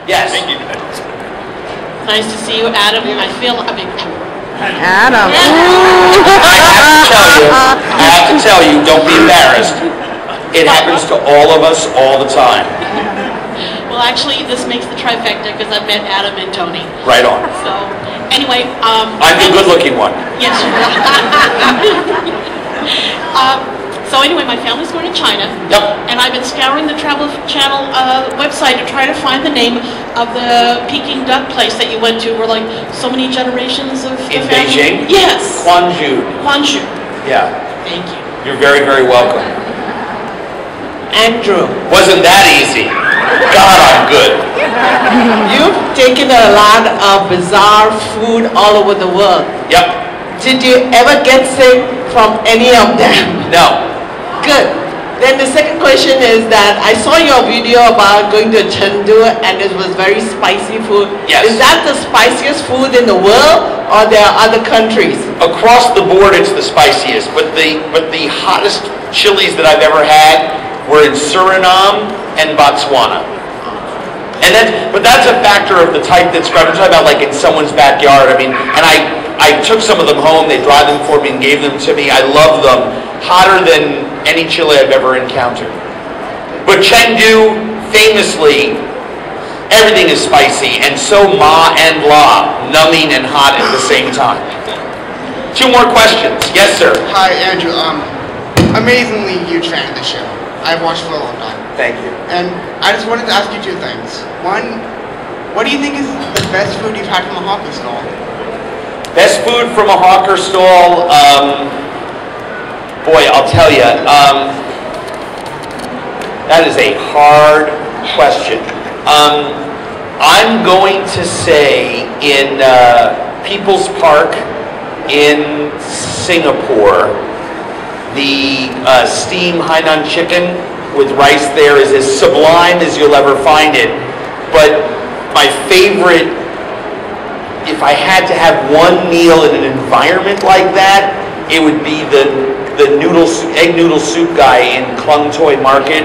Yes. Thank you. Nice to see you, Adam. Adam. I have to tell you, don't be embarrassed. It happens to all of us all the time. Well, actually, this makes the trifecta because I've met Adam and Tony. Right on. So, anyway, I'm the good-looking one. Yes. So anyway, my family's going to China. Yep. And I've been scouring the Travel Channel website to try to find the name of the Peking duck place that you went to, where like so many generations of the In family. Beijing? Yes. Guangzhou. Guangzhou. Yeah. Thank you. You're very, very welcome. Andrew, Wasn't that easy? God, I'm good. you've taken a lot of bizarre food all over the world. Yep. Did you ever get sick from any of them? No. Good. Then the second question is that I saw your video about going to Chengdu and it was very spicy food. Yes. Is that the spiciest food in the world or there are other countries? Across the board, it's the spiciest, but the hottest chilies that I've ever had were in Suriname and Botswana. And that's a factor of the type that's I'm talking about, like in someone's backyard. I mean, and I took some of them home. They dried them for me and gave them to me. I love them, hotter than any chili I've ever encountered. But Chengdu, famously, everything is spicy, and so ma and la, numbing and hot at the same time. 2 more questions. Yes, sir. Hi, Andrew. Amazingly huge fan of the show. I've watched for a long time. Thank you. And I just wanted to ask you 2 things. One, what do you think is the best food you've had from a hawker stall? Best food from a hawker stall, boy, I'll tell you, that is a hard question. I'm going to say in People's Park in Singapore, the steamed Hainan chicken with rice there is as sublime as you'll ever find it. But my favorite, if I had to have one meal in an environment like that, it would be the egg noodle soup guy in Klung Toi Market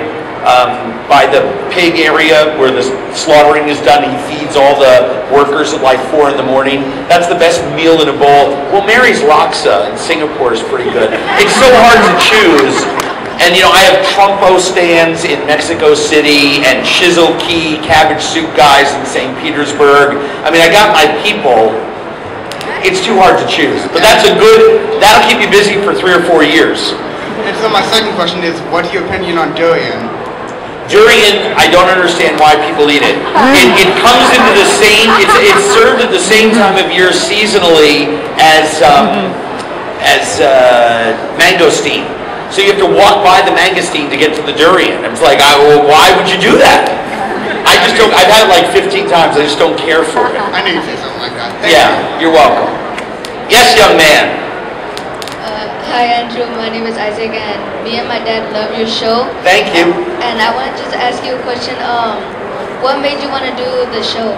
by the pig area where the slaughtering is done. He feeds all the workers at like 4 in the morning. That's the best meal in a bowl. Well, Mary's Laksa in Singapore is pretty good. It's so hard to choose. And you know, I have trompo stands in Mexico City and shizzle key cabbage soup guys in St. Petersburg. I mean, I got my people. It's too hard to choose. But that'll keep you busy for 3 or 4 years. And so my second question is, what's your opinion on durian? Durian, I don't understand why people eat it. It comes into the same, it's served at the same time of year seasonally as mangosteen. So you have to walk by the mangosteen to get to the durian. It's like, well, why would you do that? I just don't, I've had it like 15 times, I just don't care for it. I knew you'd say something like that. Thank you. You're welcome. Yes, young man. Hi Andrew, my name is Isaac and me and my dad love your show. Thank you. And I wanted just to ask you a question. What made you want to do the show?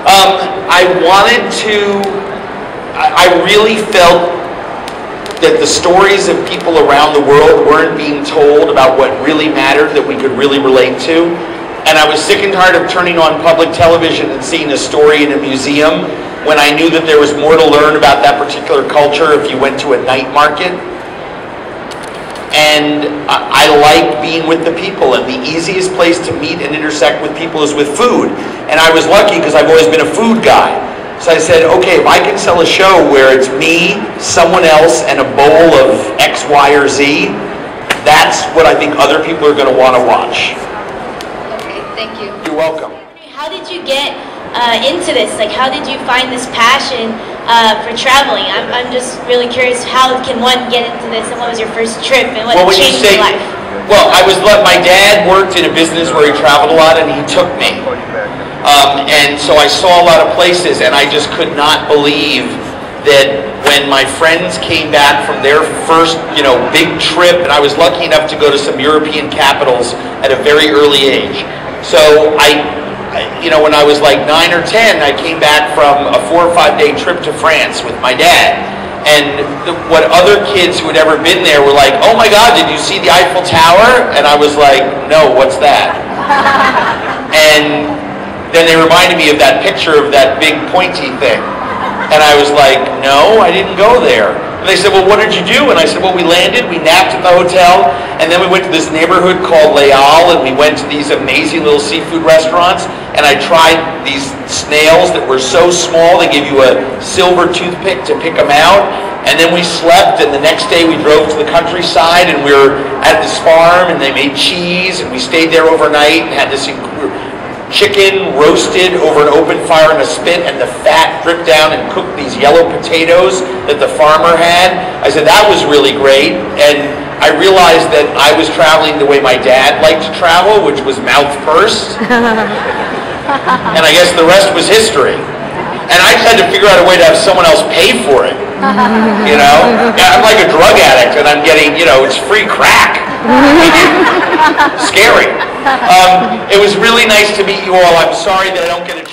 I really felt that the stories of people around the world weren't being told about what really mattered, that we could really relate to. And I was sick and tired of turning on public television and seeing a story in a museum when I knew that there was more to learn about that particular culture if you went to a night market. And I like being with the people, and the easiest place to meet and intersect with people is with food. And I was lucky because I've always been a food guy. So I said, okay, if I can sell a show where it's me, someone else, and a bowl of X, Y, or Z, that's what I think other people are going to want to watch. Okay, thank you. You're welcome. How did you get into this? Like, how did you find this passion for traveling? I'm just really curious, how can one get into this, and what was your first trip, and what changed your life? Well, my dad worked in a business where he traveled a lot, and he took me. And so I saw a lot of places, and I just could not believe that when my friends came back from their first, big trip, and I was lucky enough to go to some European capitals at a very early age. So when I was like 9 or 10, I came back from a 4 or 5 day trip to France with my dad. And what other kids who had ever been there were like, oh my God, did you see the Eiffel Tower? And I was like, no, what's that? And then they reminded me of that picture of that big pointy thing. And I was like, no, I didn't go there. And they said, well, what did you do? And I said, well, we landed, we napped at the hotel, and then we went to this neighborhood called Leal, and we went to these amazing little seafood restaurants, and I tried these snails that were so small, they give you a silver toothpick to pick them out. And then we slept, and the next day we drove to the countryside, and we were at this farm, and they made cheese, and we stayed there overnight and had this chicken roasted over an open fire in a spit, and the fat dripped down and cooked these yellow potatoes that the farmer had. I said, that was really great. And I realized that I was traveling the way my dad liked to travel, which was mouth first. And I guess the rest was history. And I just had to figure out a way to have someone else pay for it. You know? Yeah, I'm like a drug addict, and I'm getting, it's free crack. Scary. It was really nice to meet you all. I'm sorry that I don't get a